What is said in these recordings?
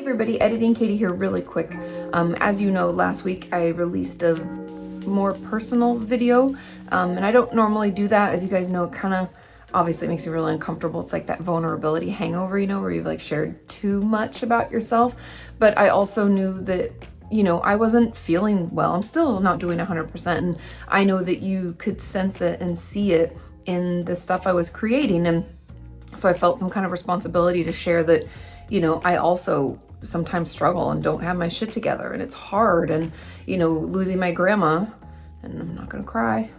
everybody, Editing Kati here really quick. As you know, last week I released a more personal video, and I don't normally do that. As you guys know, it kind of obviously makes me really uncomfortable. It's like that vulnerability hangover, you know, where you've like shared too much about yourself. But I also knew that, you know, I wasn't feeling well. I'm still not doing 100%, and I know that you could sense it and see it in the stuff I was creating. And so I felt some kind of responsibility to share that, you know, I also sometimes struggle and don't have my shit together, and it's hard. And, you know, losing my grandma, and I'm not gonna cry,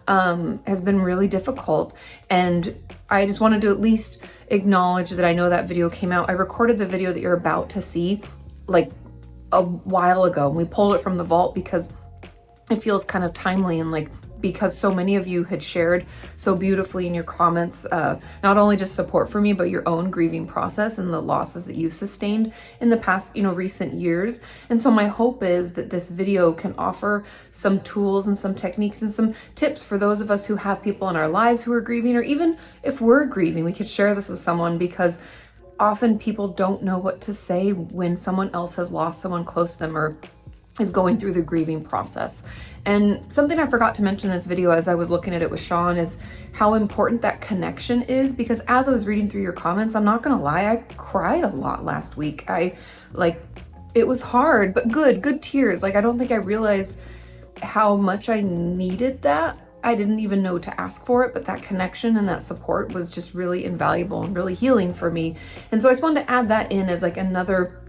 has been really difficult. And I just wanted to at least acknowledge that I know that video came out. I recorded the video that you're about to see like a while ago, and we pulled it from the vault because it feels kind of timely, and like because so many of you had shared so beautifully in your comments, not only just support for me, but your own grieving process and the losses that you've sustained in the past, you know, recent years. And so my hope is that this video can offer some tools and some techniques and some tips for those of us who have people in our lives who are grieving, or even if we're grieving, we could share this with someone, because often people don't know what to say when someone else has lost someone close to them or is going through the grieving process. And something I forgot to mention in this video as I was looking at it with Sean is how important that connection is, because as I was reading through your comments, I'm not gonna lie, I cried a lot last week. It was hard, but good tears. Like, I don't think I realized how much I needed that. I didn't even know to ask for it, but that connection and that support was just really invaluable and really healing for me. And so I just wanted to add that in as like another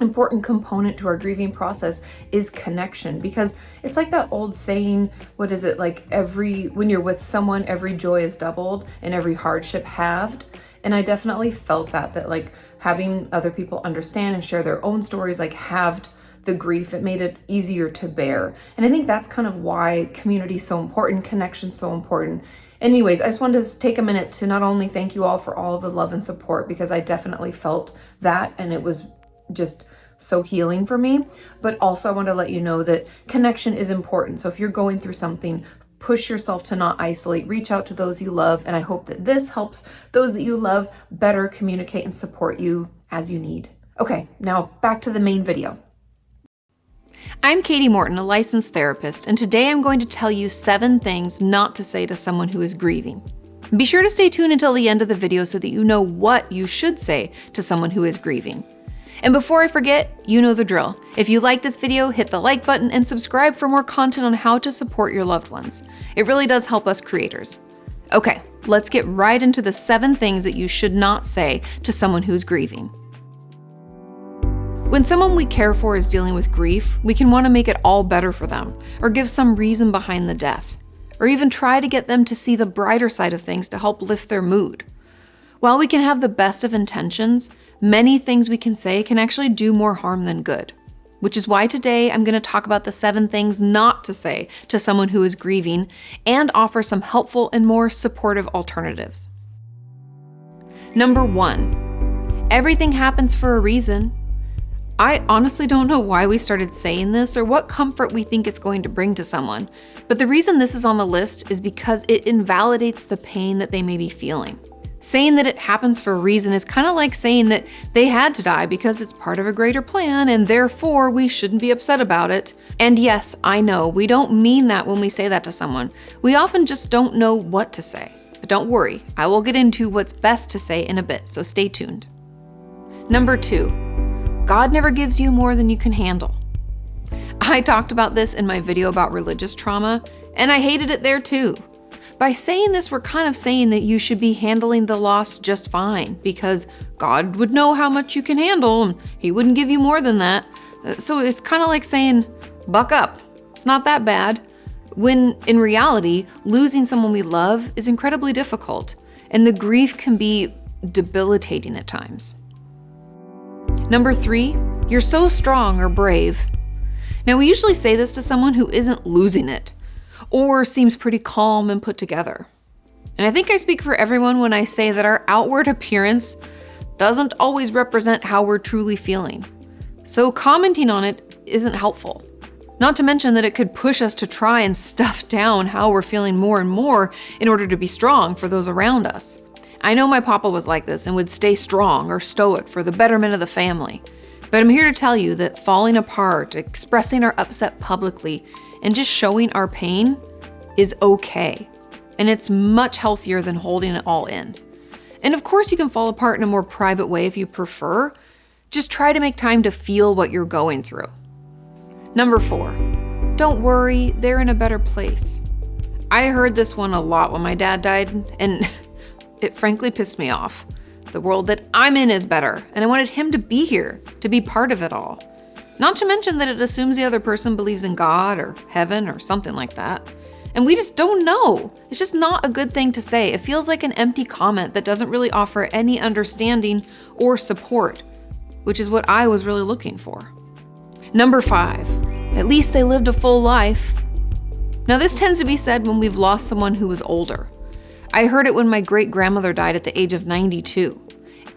important component to our grieving process is connection, because it's like that old saying, what is it, like when you're with someone, every joy is doubled and every hardship halved. And I definitely felt that like having other people understand and share their own stories like halved the grief. It made it easier to bear. And I think that's kind of why community is so important, connection so important. Anyways, I just wanted to take a minute to not only thank you all for all of the love and support, because I definitely felt that, and it was just so healing for me, but also I want to let you know that connection is important. So if you're going through something, push yourself to not isolate, reach out to those you love, and I hope that this helps those that you love better communicate and support you as you need. Okay, now back to the main video. I'm Kati Morton, a licensed therapist, and today I'm going to tell you 7 things not to say to someone who is grieving. Be sure to stay tuned until the end of the video so that you know what you should say to someone who is grieving. And before I forget, you know the drill. If you like this video, hit the like button and subscribe for more content on how to support your loved ones. It really does help us creators. Okay, let's get right into the 7 things that you should not say to someone who's grieving. When someone we care for is dealing with grief, we can want to make it all better for them, or give some reason behind the death, or even try to get them to see the brighter side of things to help lift their mood. While we can have the best of intentions, many things we can say can actually do more harm than good. Which is why today I'm going to talk about the 7 things not to say to someone who is grieving, and offer some helpful and more supportive alternatives. Number 1, everything happens for a reason. I honestly don't know why we started saying this or what comfort we think it's going to bring to someone, but the reason this is on the list is because it invalidates the pain that they may be feeling. Saying that it happens for a reason is kind of like saying that they had to die because it's part of a greater plan and therefore we shouldn't be upset about it. And yes, I know, we don't mean that when we say that to someone. We often just don't know what to say. But don't worry, I will get into what's best to say in a bit, so stay tuned. Number 2, God never gives you more than you can handle. I talked about this in my video about religious trauma, and I hated it there too. By saying this, we're kind of saying that you should be handling the loss just fine, because God would know how much you can handle and He wouldn't give you more than that. So it's kind of like saying, buck up, it's not that bad. When in reality, losing someone we love is incredibly difficult, and the grief can be debilitating at times. Number 3, you're so strong or brave. Now, we usually say this to someone who isn't losing it, or seems pretty calm and put together. And I think I speak for everyone when I say that our outward appearance doesn't always represent how we're truly feeling. So commenting on it isn't helpful. Not to mention that it could push us to try and stuff down how we're feeling more and more in order to be strong for those around us. I know my papa was like this and would stay strong or stoic for the betterment of the family. But I'm here to tell you that falling apart, expressing our upset publicly, and just showing our pain is okay. And it's much healthier than holding it all in. And of course you can fall apart in a more private way if you prefer. Just try to make time to feel what you're going through. Number 4, don't worry, they're in a better place. I heard this one a lot when my dad died, and it frankly pissed me off. The world that I'm in is better, and I wanted him to be here, to be part of it all. Not to mention that it assumes the other person believes in God or heaven or something like that. And we just don't know. It's just not a good thing to say. It feels like an empty comment that doesn't really offer any understanding or support, which is what I was really looking for. Number 5, at least they lived a full life. Now this tends to be said when we've lost someone who was older. I heard it when my great-grandmother died at the age of 92,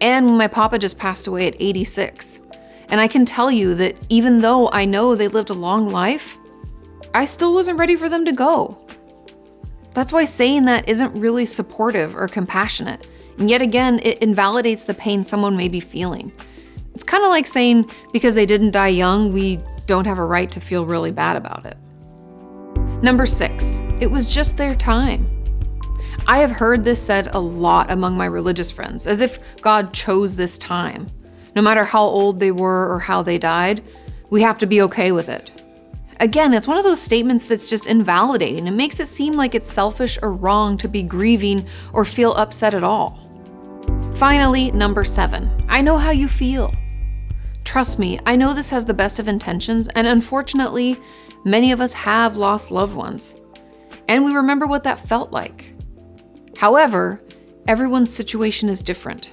and when my papa just passed away at 86. And I can tell you that even though I know they lived a long life, I still wasn't ready for them to go. That's why saying that isn't really supportive or compassionate. And yet again, it invalidates the pain someone may be feeling. It's kind of like saying because they didn't die young, we don't have a right to feel really bad about it. Number 6, it was just their time. I have heard this said a lot among my religious friends, as if God chose this time. No matter how old they were or how they died, we have to be okay with it. Again, it's one of those statements that's just invalidating. It makes it seem like it's selfish or wrong to be grieving or feel upset at all. Finally, number 7, I know how you feel. Trust me, I know this has the best of intentions, and unfortunately, many of us have lost loved ones. And we remember what that felt like. However, everyone's situation is different.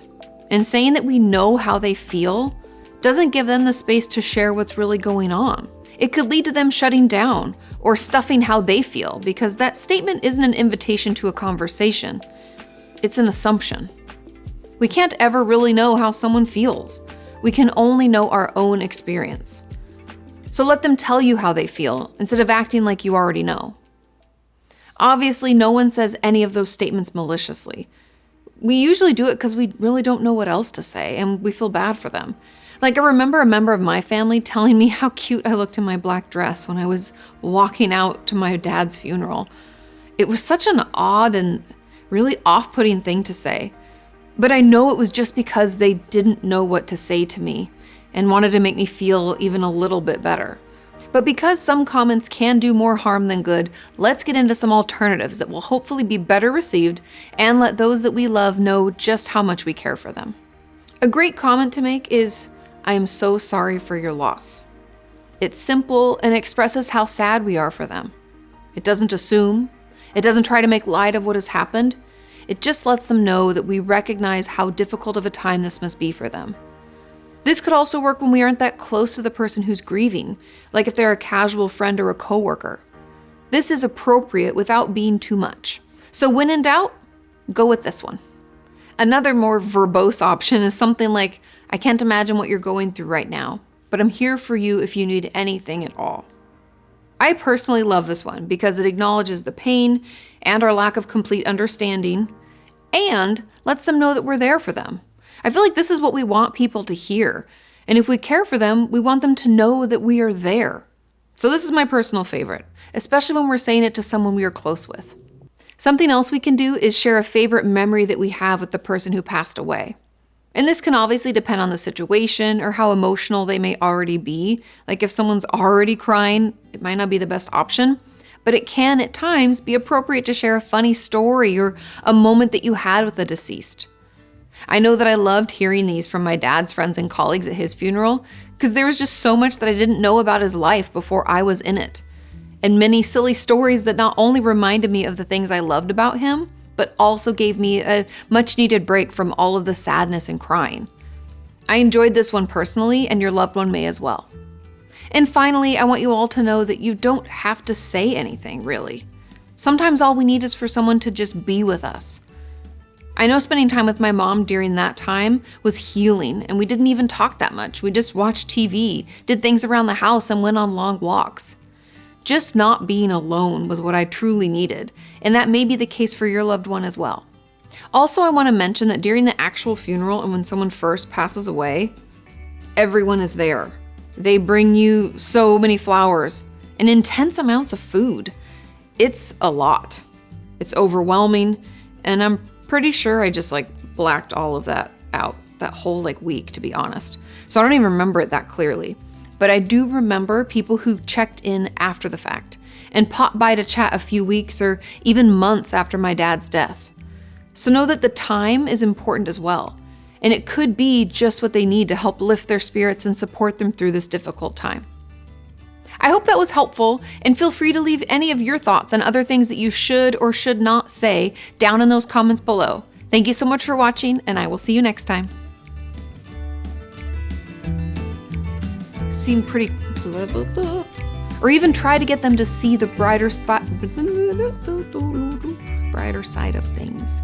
And saying that we know how they feel doesn't give them the space to share what's really going on. It could lead to them shutting down or stuffing how they feel, because that statement isn't an invitation to a conversation. It's an assumption. We can't ever really know how someone feels. We can only know our own experience. So let them tell you how they feel instead of acting like you already know. Obviously, no one says any of those statements maliciously. We usually do it because we really don't know what else to say and we feel bad for them. Like, I remember a member of my family telling me how cute I looked in my black dress when I was walking out to my dad's funeral. It was such an odd and really off-putting thing to say. But I know it was just because they didn't know what to say to me and wanted to make me feel even a little bit better. But because some comments can do more harm than good, let's get into some alternatives that will hopefully be better received and let those that we love know just how much we care for them. A great comment to make is, "I am so sorry for your loss." It's simple and expresses how sad we are for them. It doesn't assume. It doesn't try to make light of what has happened. It just lets them know that we recognize how difficult of a time this must be for them. This could also work when we aren't that close to the person who's grieving, like if they're a casual friend or a coworker. This is appropriate without being too much. So when in doubt, go with this one. Another more verbose option is something like, "I can't imagine what you're going through right now, but I'm here for you if you need anything at all." I personally love this one because it acknowledges the pain and our lack of complete understanding and lets them know that we're there for them. I feel like this is what we want people to hear. And if we care for them, we want them to know that we are there. So this is my personal favorite, especially when we're saying it to someone we are close with. Something else we can do is share a favorite memory that we have with the person who passed away. And this can obviously depend on the situation or how emotional they may already be. Like if someone's already crying, it might not be the best option, but it can at times be appropriate to share a funny story or a moment that you had with the deceased. I know that I loved hearing these from my dad's friends and colleagues at his funeral because there was just so much that I didn't know about his life before I was in it. And many silly stories that not only reminded me of the things I loved about him, but also gave me a much needed break from all of the sadness and crying. I enjoyed this one personally, and your loved one may as well. And finally, I want you all to know that you don't have to say anything, really. Sometimes all we need is for someone to just be with us. I know spending time with my mom during that time was healing, and we didn't even talk that much. We just watched TV, did things around the house, and went on long walks. Just not being alone was what I truly needed, and that may be the case for your loved one as well. Also, I want to mention that during the actual funeral and when someone first passes away, everyone is there. They bring you so many flowers and intense amounts of food. It's a lot. It's overwhelming, and I'm pretty sure I just blacked all of that out that whole week, to be honest. So I don't even remember it that clearly. But I do remember people who checked in after the fact and popped by to chat a few weeks or even months after my dad's death. So know that the time is important as well, and it could be just what they need to help lift their spirits and support them through this difficult time. I hope that was helpful, and feel free to leave any of your thoughts on other things that you should or should not say down in those comments below. Thank you so much for watching, and I will see you next time. Seem pretty blah, blah, blah. Or even try to get them to see the brighter side of things.